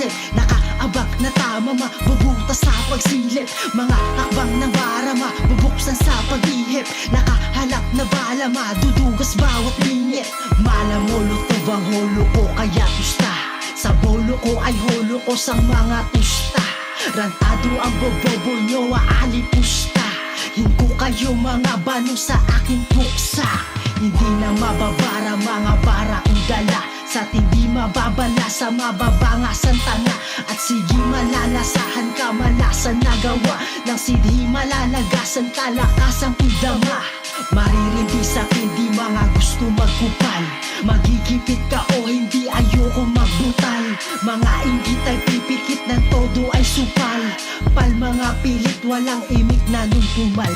isip, nakaabak na tama, mabubutas sa pagsilip. Mga hakbang ng bara, mabubuksan sa pag-ihip. Nakahalap na bala, madudugas bawat linyit. Malamolotov ang holo ko kaya tusta, sa bolo ko ay holo ko sa mga tusta. Rantado ang bobobo nyo, aalipusta. Hinko kayo mga bano sa aking tuksa. Hindi na mababara mga bara kong dala, sa hindi mababala sa mababangasan tanga. At sige malalasahan ka malasan nagawa, nang hindi malalagasan kalakasang idama. Maririndi sa hindi mga gusto magkupal, magigipit ka o hindi ayoko magbutal. Mga inggit ay pipikit ng todo ay supal, pal mga pilit walang imik na nung tumal.